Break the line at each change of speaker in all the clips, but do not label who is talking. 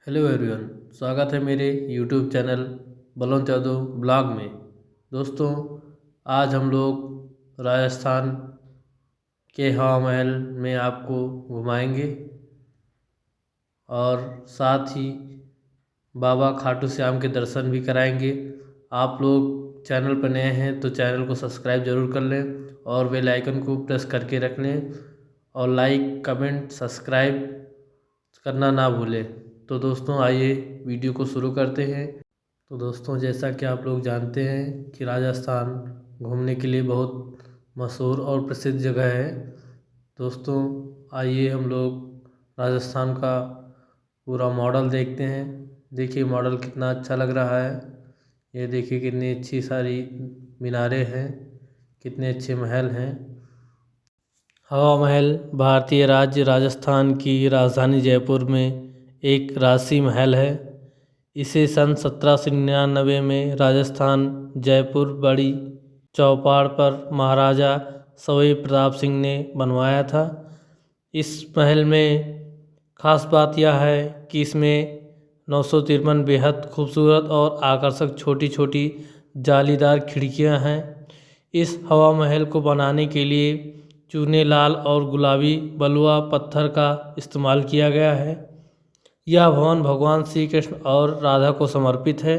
Hello everyone, स्वागत है मेरे YouTube channel Balwant Yadav blog में। दोस्तों, आज हम लोग राजस्थान के हवा महल में आपको घुमाएंगे और साथ ही बाबा खाटू श्याम के दर्शन भी कराएंगे। आप लोग चैनल पर नए हैं तो चैनल को सब्सक्राइब ज़रूर कर लें और बेल आइकन को प्रेस करके रख लें और लाइक कमेंट सब्सक्राइब करना ना भूलें। तो दोस्तों, आइए वीडियो को शुरू करते हैं। तो दोस्तों, जैसा कि आप लोग जानते हैं कि राजस्थान घूमने के लिए बहुत मशहूर और प्रसिद्ध जगह है। दोस्तों, आइए हम लोग राजस्थान का पूरा मॉडल देखते हैं। देखिए मॉडल कितना अच्छा लग रहा है। ये देखिए कितनी अच्छी सारी मीनारें हैं, कितने अच्छे महल हैं। हवा महल भारतीय राज्य राजस्थान की राजधानी जयपुर में एक राजसी महल है। इसे सन 1799 में राजस्थान जयपुर बड़ी चौपाड़ पर महाराजा सवाई प्रताप सिंह ने बनवाया था। इस महल में खास बात यह है कि इसमें 953 बेहद खूबसूरत और आकर्षक छोटी छोटी जालीदार खिड़कियां हैं। इस हवा महल को बनाने के लिए चूने लाल और गुलाबी बलुआ पत्थर का इस्तेमाल किया गया है। यह भवन भगवान श्री कृष्ण और राधा को समर्पित है।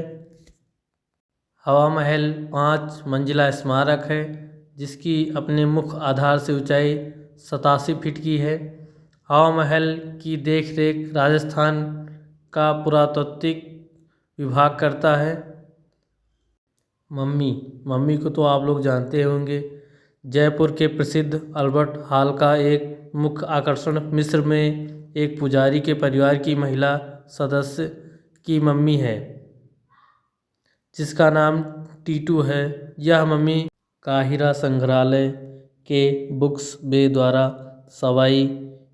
हवा महल 5 मंजिला स्मारक है जिसकी अपने मुख्य आधार से ऊंचाई 87 फीट की है। हवा महल की देखरेख राजस्थान का पुरातात्विक विभाग करता है। मम्मी को तो आप लोग जानते होंगे। जयपुर के प्रसिद्ध अल्बर्ट हॉल का एक मुख्य आकर्षण मिस्र में एक पुजारी के परिवार की महिला सदस्य की मम्मी है जिसका नाम टीटू है। यह मम्मी काहिरा संग्रहालय के बुक्स बे द्वारा सवाई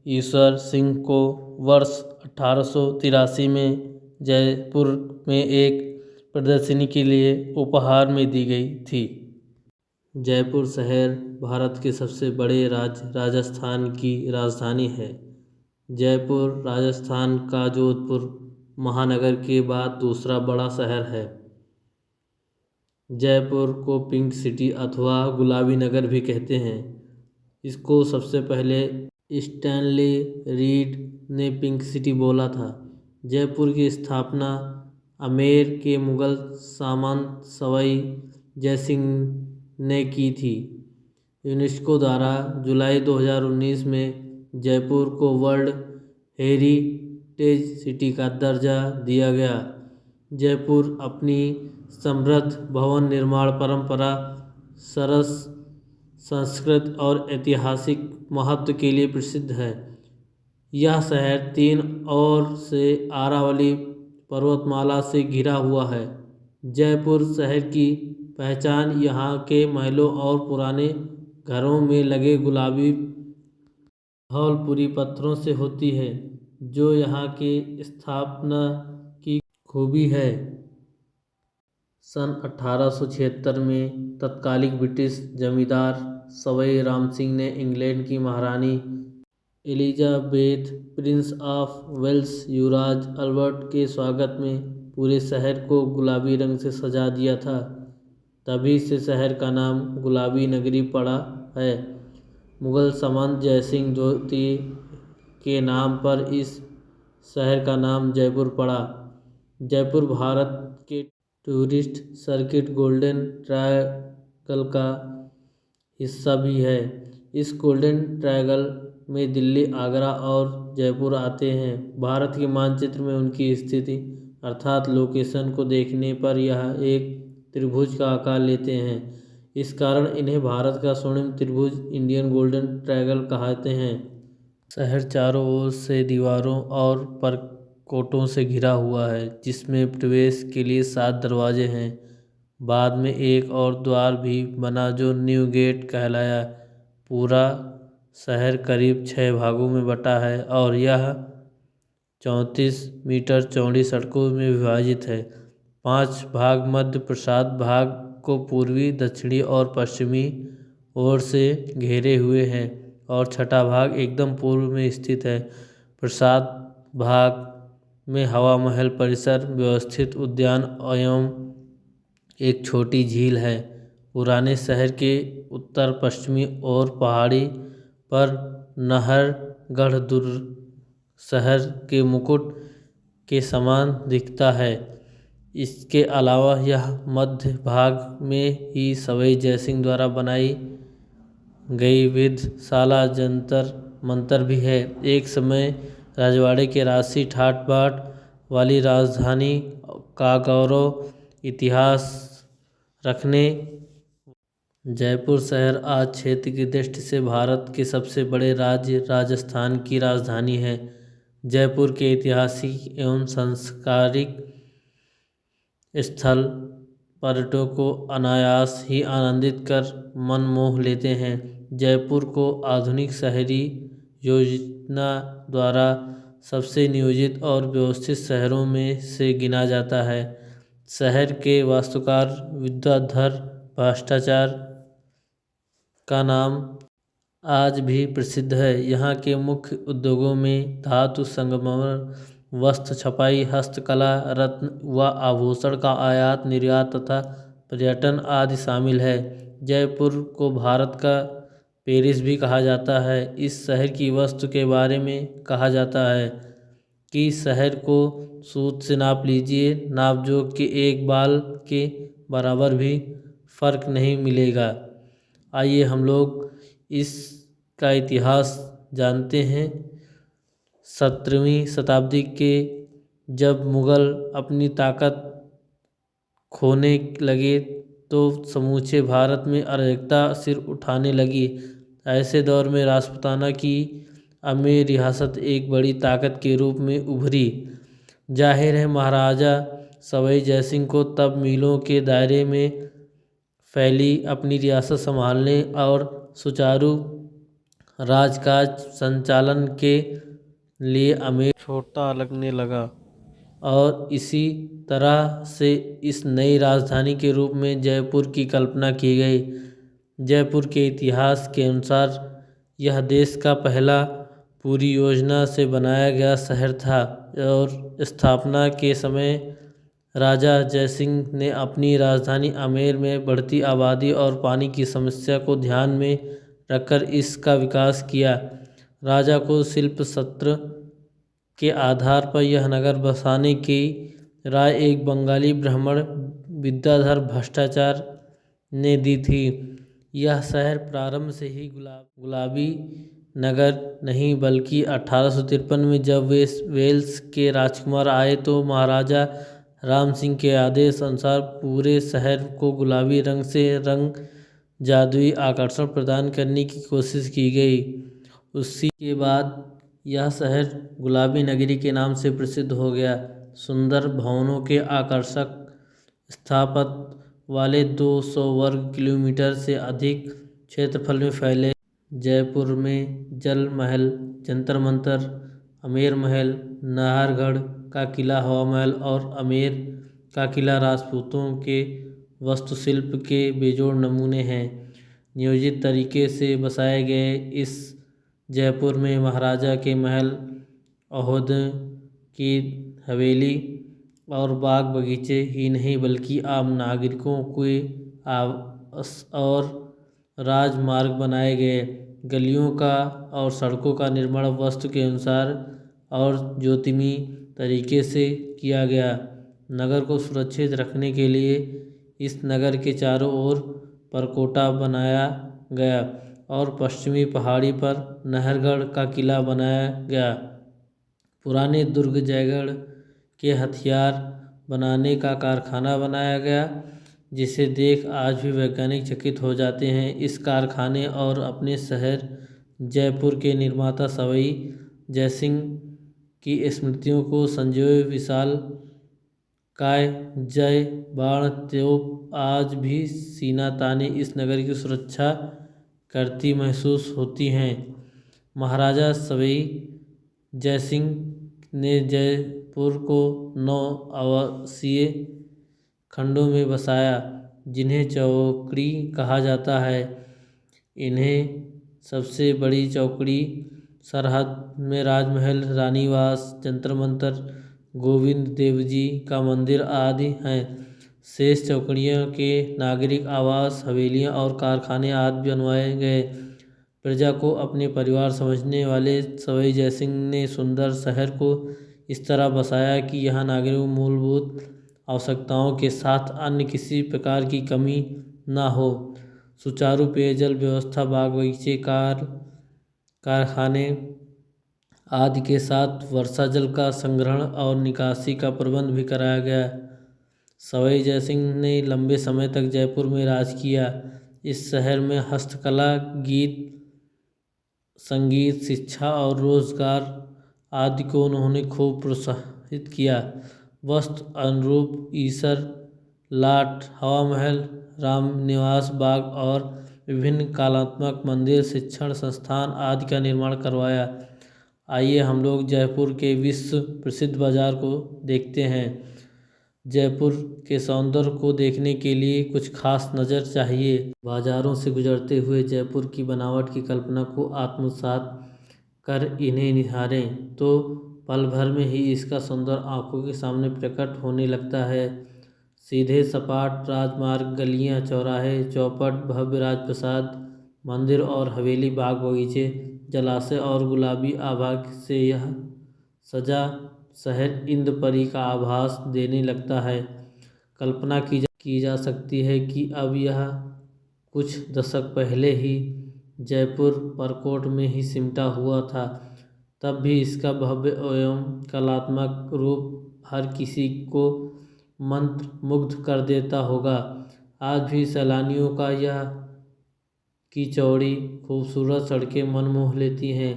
ईश्वर सिंह को वर्ष 1883 में जयपुर में एक प्रदर्शनी के लिए उपहार में दी गई थी। जयपुर शहर भारत के सबसे बड़े राज्य राजस्थान की राजधानी है। जयपुर राजस्थान का जोधपुर महानगर के बाद दूसरा बड़ा शहर है। जयपुर को पिंक सिटी अथवा गुलाबी नगर भी कहते हैं। इसको सबसे पहले स्टैनली रीड ने पिंक सिटी बोला था। जयपुर की स्थापना आमेर के मुगल सामंत सवाई जयसिंह ने की थी। यूनेस्को द्वारा जुलाई 2019 में जयपुर को वर्ल्ड हेरिटेज सिटी का दर्जा दिया गया। जयपुर अपनी समृद्ध भवन निर्माण परंपरा, सरस संस्कृत और ऐतिहासिक महत्व के लिए प्रसिद्ध है। यह शहर 3 ओर से अरावली पर्वतमाला से घिरा हुआ है। जयपुर शहर की पहचान यहाँ के महलों और पुराने घरों में लगे गुलाबी धौलपुरी पत्थरों से होती है, जो यहाँ के स्थापना की खूबी है। सन 1876 में तत्कालीन ब्रिटिश जमींदार सवाई राम सिंह ने इंग्लैंड की महारानी एलिजाबेथ, प्रिंस ऑफ वेल्स युवराज अल्बर्ट के स्वागत में पूरे शहर को गुलाबी रंग से सजा दिया था। तभी से शहर का नाम गुलाबी नगरी पड़ा है। मुगल सामंत जयसिंह द्वितीय के नाम पर इस शहर का नाम जयपुर पड़ा। जयपुर भारत के टूरिस्ट सर्किट गोल्डन ट्रायंगल का हिस्सा भी है। इस गोल्डन ट्रायंगल में दिल्ली, आगरा और जयपुर आते हैं। भारत के मानचित्र में उनकी स्थिति अर्थात लोकेशन को देखने पर यह एक त्रिभुज का आकार लेते हैं। इस कारण इन्हें भारत का स्वर्णिम त्रिभुज इंडियन गोल्डन ट्रायंगल कहते हैं। शहर चारों ओर से दीवारों और परकोटों से घिरा हुआ है, जिसमें प्रवेश के लिए 7 दरवाजे हैं। बाद में एक और द्वार भी बना जो न्यू गेट कहलाया। पूरा शहर करीब 6 भागों में बटा है और यह 34 मीटर चौड़ी सड़कों में विभाजित है। 5 भाग मध्य प्रासाद भाग को पूर्वी, दक्षिणी और पश्चिमी ओर से घेरे हुए हैं और छठा भाग एकदम पूर्व में स्थित है। प्रासाद भाग में हवा महल परिसर, व्यवस्थित उद्यान एवं एक छोटी झील है। पुराने शहर के उत्तर पश्चिमी और पहाड़ी पर नाहरगढ़ दुर्ग शहर के मुकुट के समान दिखता है। इसके अलावा यह मध्य भाग में ही सवाई जयसिंह द्वारा बनाई गई वेधशाला जंतर मंतर भी है। एक समय राजवाड़े के राजसी ठाट बाट वाली राजधानी का गौरव इतिहास रखने जयपुर शहर आज क्षेत्र की दृष्टि से भारत के सबसे बड़े राज्य राजस्थान की राजधानी है। जयपुर के ऐतिहासिक एवं सांस्कृतिक स्थल पर्यटकों को अनायास ही आनंदित कर मन मोह लेते हैं। जयपुर को आधुनिक शहरी योजना द्वारा सबसे नियोजित और व्यवस्थित शहरों में से गिना जाता है। शहर के वास्तुकार विद्याधर भट्टाचार्य का नाम आज भी प्रसिद्ध है। यहाँ के मुख्य उद्योगों में धातु संगमरमर, वस्त्र छपाई, हस्तकला, रत्न व आभूषण का आयात निर्यात तथा पर्यटन आदि शामिल है। जयपुर को भारत का पेरिस भी कहा जाता है। इस शहर की वस्तु के बारे में कहा जाता है कि शहर को सूत से नाप लीजिए, नाप जोख के एक बाल के बराबर भी फर्क नहीं मिलेगा। आइए हम लोग इसका इतिहास जानते हैं। 17वीं शताब्दी के जब मुगल अपनी ताकत खोने लगे तो समूचे भारत में अराजकता सिर उठाने लगी। ऐसे दौर में राजपूताना की अमेर रियासत एक बड़ी ताकत के रूप में उभरी। जाहिर है महाराजा सवाई जयसिंह को तब मीलों के दायरे में फैली अपनी रियासत संभालने और सुचारू राजकाज संचालन के लिए अमेर छोटा लगने लगा और इसी तरह से इस नई राजधानी के रूप में जयपुर की कल्पना की गई। जयपुर के इतिहास के अनुसार यह देश का पहला पूरी योजना से बनाया गया शहर था और स्थापना के समय राजा जयसिंह ने अपनी राजधानी आमेर में बढ़ती आबादी और पानी की समस्या को ध्यान में रखकर इसका विकास किया। राजा को शिल्प सत्र के आधार पर यह नगर बसाने की राय एक बंगाली ब्राह्मण विद्याधर भट्टाचार्य ने दी थी। यह शहर प्रारंभ से ही गुलाबी नगर नहीं बल्कि 1853 में जब वेल्स के राजकुमार आए तो महाराजा राम सिंह के आदेश अनुसार पूरे शहर को गुलाबी रंग से रंग जादुई आकर्षण प्रदान करने की कोशिश की गई। उसी के बाद यह शहर गुलाबी नगरी के नाम से प्रसिद्ध हो गया। सुंदर भवनों के आकर्षक स्थापत्य वाले 200 वर्ग किलोमीटर से अधिक क्षेत्रफल में फैले जयपुर में जल महल, जंतर मंतर, आमेर महल, नाहरगढ़ का किला हवा महल और आमेर का किला राजपूतों के वास्तुशिल्प के बेजोड़ नमूने हैं। नियोजित तरीके से बसाए गए इस जयपुर में महाराजा के महल, ओहदे की हवेली और बाग बगीचे ही नहीं बल्कि आम नागरिकों के आवास और राजमार्ग बनाए गए। गलियों का और सड़कों का निर्माण वास्तु के अनुसार और ज्योतिर्मयी तरीके से किया गया। नगर को सुरक्षित रखने के लिए इस नगर के चारों ओर परकोटा बनाया गया और पश्चिमी पहाड़ी पर नाहरगढ़ का किला बनाया गया। पुराने दुर्ग जयगढ़ के हथियार बनाने का कारखाना बनाया गया जिसे देख आज भी वैज्ञानिक चकित हो जाते हैं। इस कारखाने और अपने शहर जयपुर के निर्माता सवाई जयसिंह की स्मृतियों को संजोए विशाल काय जय बाण तोप आज भी सीना ताने इस नगर की सुरक्षा करती महसूस होती हैं। महाराजा सवाई जयसिंह ने जयपुर को 9 आवासीय खंडों में बसाया जिन्हें चौकड़ी कहा जाता है। इन्हें सबसे बड़ी चौकड़ी सरहद में राजमहल, रानीवास, जंतर मंतर, गोविंद देव जी का मंदिर आदि हैं। शेष चौकड़ियों के नागरिक आवास, हवेलियां और कारखाने आदि बनवाए गए। प्रजा को अपने परिवार समझने वाले सवाई जयसिंह ने सुंदर शहर को इस तरह बसाया कि यहाँ नागरिकों को मूलभूत आवश्यकताओं के साथ अन्य किसी प्रकार की कमी न हो। सुचारू पेयजल व्यवस्था, बाग बगीचे, कारखाने आदि के साथ वर्षा जल का संग्रहण और निकासी का प्रबंध भी कराया गया। सवाई जयसिंह ने लंबे समय तक जयपुर में राज किया। इस शहर में हस्तकला, गीत संगीत, शिक्षा और रोजगार आदि को उन्होंने खूब प्रोत्साहित किया। वस्तु अनुरूप ईसर, लाट, हवा महल, राम निवास बाग और विभिन्न कलात्मक मंदिर, शिक्षण संस्थान आदि का निर्माण करवाया। आइए हम लोग जयपुर के विश्व प्रसिद्ध बाजार को देखते हैं। जयपुर के सौंदर्य को देखने के लिए कुछ खास नज़र चाहिए। बाजारों से गुजरते हुए जयपुर की बनावट की कल्पना को आत्मसात कर इन्हें निहारें तो पल भर में ही इसका सौंदर्य आंखों के सामने प्रकट होने लगता है। सीधे सपाट राजमार्ग, गलियां, चौराहे, चौपट, भव्य राजप्रासाद, मंदिर और हवेली, बाग बगीचे, जलाशय और गुलाबी आभा से यह सजा शहर इंद्रपुरी का आभास देने लगता है। कल्पना की जा सकती है कि अब यह कुछ दशक पहले ही जयपुर परकोट में ही सिमटा हुआ था, तब भी इसका भव्य एवं कलात्मक रूप हर किसी को मंत्र मुग्ध कर देता होगा। आज भी सैलानियों का यह की चौड़ी खूबसूरत सड़कें मन मोह लेती हैं।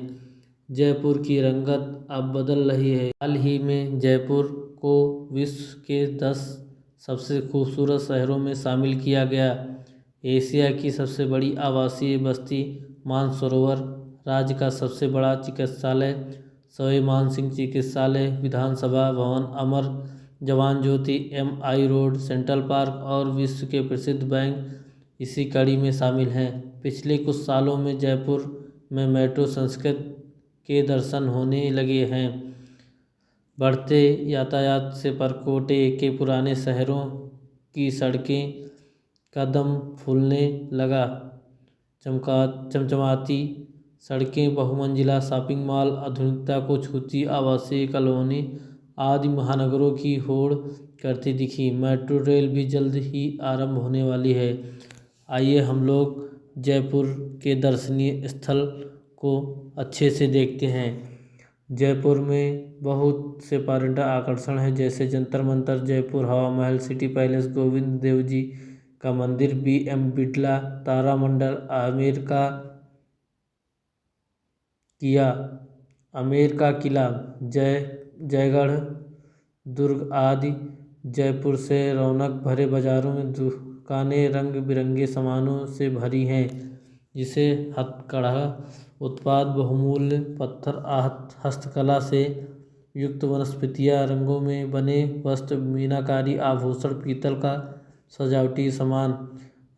जयपुर की रंगत अब बदल रही है। हाल ही में जयपुर को विश्व के 10 सबसे खूबसूरत शहरों में शामिल किया गया। एशिया की सबसे बड़ी आवासीय बस्ती मानसरोवर, राज्य का सबसे बड़ा चिकित्सालय सवाई मानसिंह चिकित्सालय, विधानसभा भवन, अमर जवान ज्योति, MI रोड, सेंट्रल पार्क और विश्व के प्रसिद्ध बैंक इसी कड़ी में शामिल हैं। पिछले कुछ सालों में जयपुर में मेट्रो संस्कृत के दर्शन होने लगे हैं। बढ़ते यातायात से परकोटे के पुराने शहरों की सड़कें का दम फूलने लगा। चमचमाती सड़कें, बहुमंजिला शॉपिंग मॉल, आधुनिकता को छूती आवासीय कॉलोनी आदि महानगरों की होड़ करती दिखी। मेट्रो रेल भी जल्द ही आरंभ होने वाली है। आइए हम लोग जयपुर के दर्शनीय स्थल को अच्छे से देखते हैं। जयपुर में बहुत से पर्यटन आकर्षण हैं, जैसे जंतर मंतर, जयपुर हवा महल, सिटी पैलेस, गोविंद देव जी का मंदिर, BM बिड़ला, तारामंडल, आमेर का किला, जयगढ़ दुर्ग आदि। जयपुर से रौनक भरे बाजारों में दुकानें रंग बिरंगे सामानों से भरी हैं, जिसे हथकरघा उत्पाद, बहुमूल्य पत्थर, हस्तकला से युक्त वनस्पतियाँ, रंगों में बने वस्त्र, मीनाकारी आभूषण, पीतल का सजावटी सामान,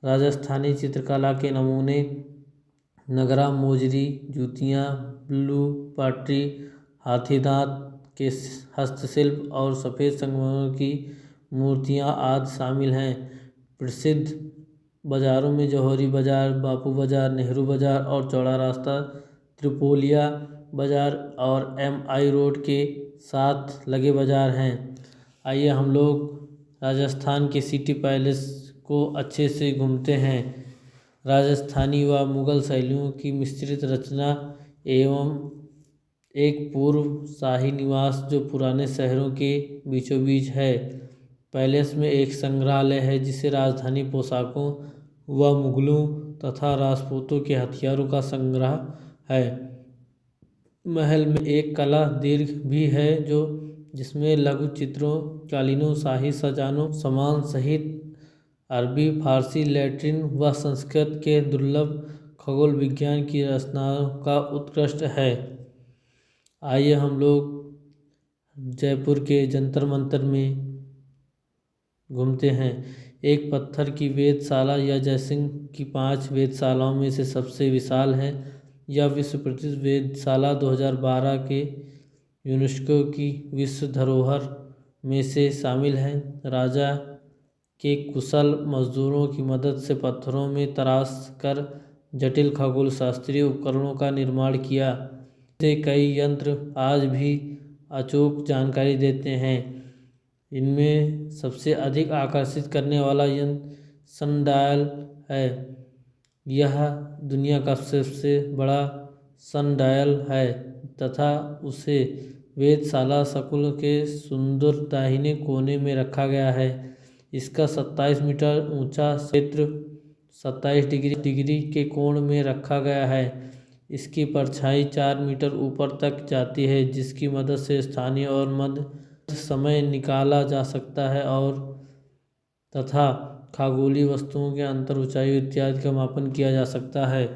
राजस्थानी चित्रकला के नमूने, नगरा मोजरी, जूतियाँ, ब्लू पॉटरी, हाथी दांत के हस्तशिल्प और सफ़ेद संगमरमर की मूर्तियाँ आदि शामिल हैं। प्रसिद्ध बाज़ारों में जौहरी बाज़ार, बापू बाज़ार, नेहरू बाज़ार और चौड़ा रास्ता, त्रिपोलिया बाज़ार और MI रोड के साथ लगे बाज़ार हैं। आइए हम लोग राजस्थान के सिटी पैलेस को अच्छे से घूमते हैं। राजस्थानी व मुगल शैलियों की मिश्रित रचना एवं एक पूर्व शाही निवास जो पुराने शहरों के बीचों बीच है। पैलेस में एक संग्रहालय है, जिसे राजधानी पोशाकों व मुगलों तथा राजपूतों के हथियारों का संग्रह है। महल में एक कला दीर्घ भी है, जिसमें लघु चित्रों, कालीनों, शाही सजानों, सामान सहित अरबी, फारसी, लैटिन व संस्कृत के दुर्लभ खगोल विज्ञान की रचनाओं का उत्कृष्ट है। आइए हम लोग जयपुर के जंतर मंतर में घूमते हैं। एक पत्थर की वेधशाला यह जयसिंह की 5 वेधशालाओं में से सबसे विशाल है। यह विश्व प्रसिद्ध वेधशाला 2012 के यूनेस्को की विश्व धरोहर में से शामिल है। राजा के कुशल मजदूरों की मदद से पत्थरों में तराश कर जटिल खगोल शास्त्रीय उपकरणों का निर्माण किया। से कई यंत्र आज भी अचूक जानकारी देते हैं। इनमें सबसे अधिक आकर्षित करने वाला यंत्र सनडायल है। यह दुनिया का सबसे बड़ा सनडायल है तथा उसे वेधशाला संकुल के सुंदर दाहिने कोने में रखा गया है। इसका 27 मीटर ऊंचा क्षेत्र 27 डिग्री के कोण में रखा गया है। इसकी परछाई 4 मीटर ऊपर तक जाती है, जिसकी मदद से स्थानीय और मध्य समय निकाला जा सकता है और तथा खगोलीय वस्तुओं के अंतर, ऊंचाई इत्यादि का मापन किया जा सकता है।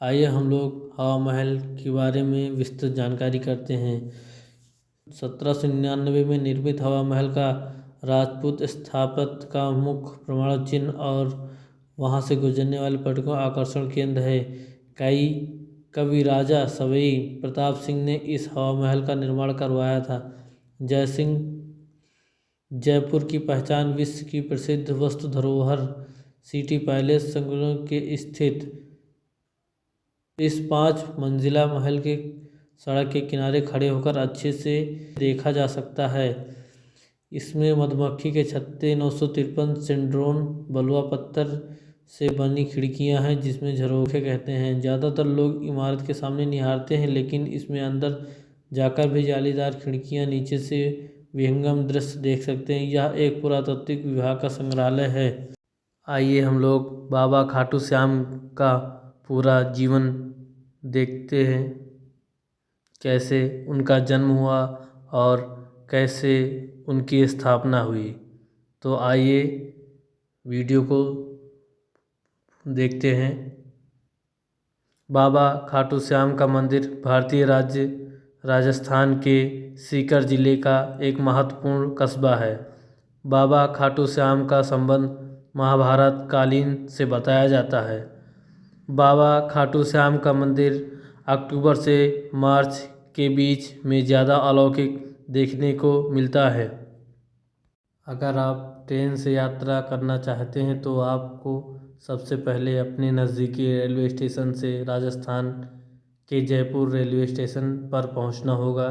आइए हम लोग हवा महल के बारे में विस्तृत जानकारी करते हैं। 1799 में निर्मित हवा महल का राजपूत स्थापत्य का मुख्य प्रमाण चिन्ह और वहां से गुजरने वाले पर्यटकों आकर्षण केंद्र है। कवि राजा सवाई प्रताप सिंह ने इस हवा महल का निर्माण करवाया था। जयपुर की पहचान विश्व की प्रसिद्ध वस्तु धरोहर सिटी पैलेस संकुल के स्थित इस 5 मंजिला महल के सड़क के किनारे खड़े होकर अच्छे से देखा जा सकता है। इसमें मधुमक्खी के छत्ते, 953 सिंड्रोन बलुआ पत्थर से बनी खिड़कियां हैं जिसमें झरोखे कहते हैं। ज़्यादातर लोग इमारत के सामने निहारते हैं, लेकिन इसमें अंदर जाकर भी जालीदार खिड़कियां नीचे से विहंगम दृश्य देख सकते हैं। यह एक पुरातात्विक विभाग का संग्रहालय है। आइए हम लोग बाबा खाटू श्याम का पूरा जीवन देखते हैं, कैसे उनका जन्म हुआ और कैसे उनकी स्थापना हुई। तो आइए वीडियो को देखते हैं। बाबा खाटू श्याम का मंदिर भारतीय राज्य राजस्थान के सीकर जिले का एक महत्वपूर्ण कस्बा है। बाबा खाटू श्याम का संबंध महाभारत कालीन से बताया जाता है। बाबा खाटू श्याम का मंदिर अक्टूबर से मार्च के बीच में ज़्यादा अलौकिक देखने को मिलता है। अगर आप ट्रेन से यात्रा करना चाहते हैं तो आपको सबसे पहले अपने नज़दीकी रेलवे स्टेशन से राजस्थान के जयपुर रेलवे स्टेशन पर पहुंचना होगा।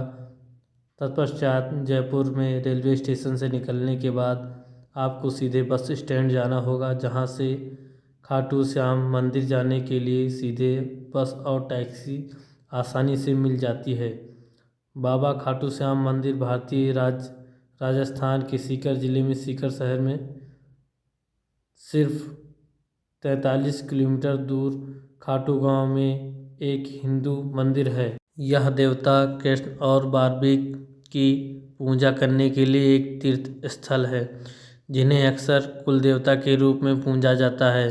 तत्पश्चात जयपुर में रेलवे स्टेशन से निकलने के बाद आपको सीधे बस स्टैंड जाना होगा, जहां से खाटू श्याम मंदिर जाने के लिए सीधे बस और टैक्सी आसानी से मिल जाती है। बाबा खाटू श्याम मंदिर भारतीय राजस्थान के सीकर जिले में सीकर शहर में सिर्फ 43 किलोमीटर दूर खाटू गांव में एक हिंदू मंदिर है। यह देवता कृष्ण और बार्बिक की पूजा करने के लिए एक तीर्थ स्थल है, जिन्हें अक्सर कुल देवता के रूप में पूजा जाता है।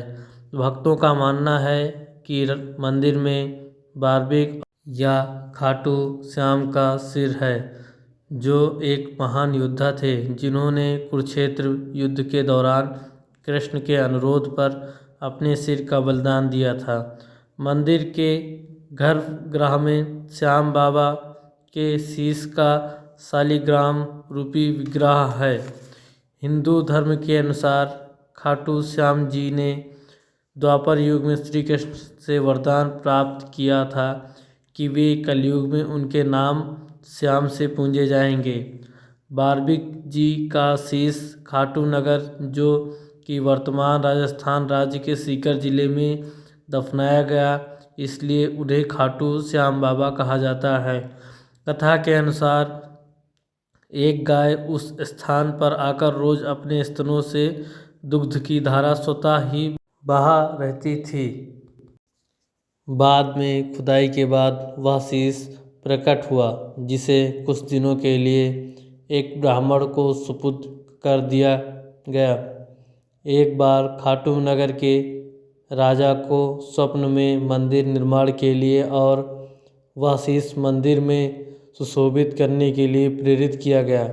भक्तों का मानना है कि मंदिर में बार्बिक या खाटू श्याम का सिर है, जो एक महान योद्धा थे जिन्होंने कुरुक्षेत्र युद्ध के दौरान कृष्ण के अनुरोध पर अपने सिर का बलिदान दिया था। मंदिर के गर्भगृह में श्याम बाबा के शीश का शालिग्राम रूपी विग्रह है। हिंदू धर्म के अनुसार खाटू श्याम जी ने द्वापर युग में श्री कृष्ण से वरदान प्राप्त किया था कि वे कलयुग में उनके नाम श्याम से पूजे जाएंगे। बार्बिक जी का शीश खाटू नगर, जो कि वर्तमान राजस्थान राज्य के सीकर जिले में दफनाया गया, इसलिए उन्हें खाटू श्याम बाबा कहा जाता है। कथा के अनुसार एक गाय उस स्थान पर आकर रोज अपने स्तनों से दुग्ध की धारा स्वतः ही बहा रहती थी। बाद में खुदाई के बाद वह शीश प्रकट हुआ, जिसे कुछ दिनों के लिए एक ब्राह्मण को सुपुर्द कर दिया गया। एक बार खाटू नगर के राजा को स्वप्न में मंदिर निर्माण के लिए और वह शीश मंदिर में सुशोभित करने के लिए प्रेरित किया गया।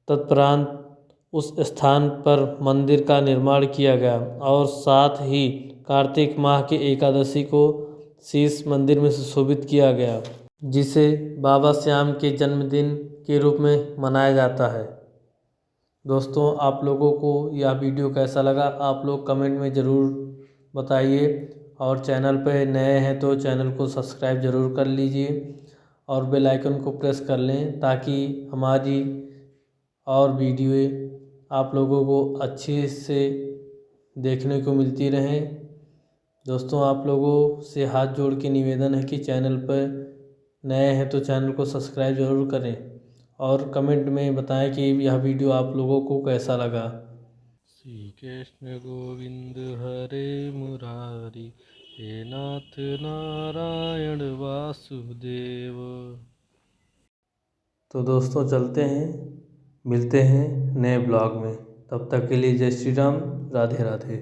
तत्परांत उस स्थान पर मंदिर का निर्माण किया गया और साथ ही कार्तिक माह की एकादशी को शीश मंदिर में सुशोभित किया गया, जिसे बाबा श्याम के जन्मदिन के रूप में मनाया जाता है। दोस्तों, आप लोगों को यह वीडियो कैसा लगा आप लोग कमेंट में ज़रूर बताइए, और चैनल पर नए हैं तो चैनल को सब्सक्राइब ज़रूर कर लीजिए और बेल आइकन को प्रेस कर लें, ताकि हमारी और वीडियो आप लोगों को अच्छे से देखने को मिलती रहें। दोस्तों, आप लोगों से हाथ जोड़ के निवेदन है कि चैनल पर नए हैं तो चैनल को सब्सक्राइब ज़रूर करें और कमेंट में बताएं कि यह वीडियो आप लोगों को कैसा लगा।
श्री कृष्ण गोविंद हरे मुरारी, हे नाथ नारायण वासुदेव।
तो दोस्तों, चलते हैं, मिलते हैं नए ब्लॉग में। तब तक के लिए जय श्री राम, राधे राधे।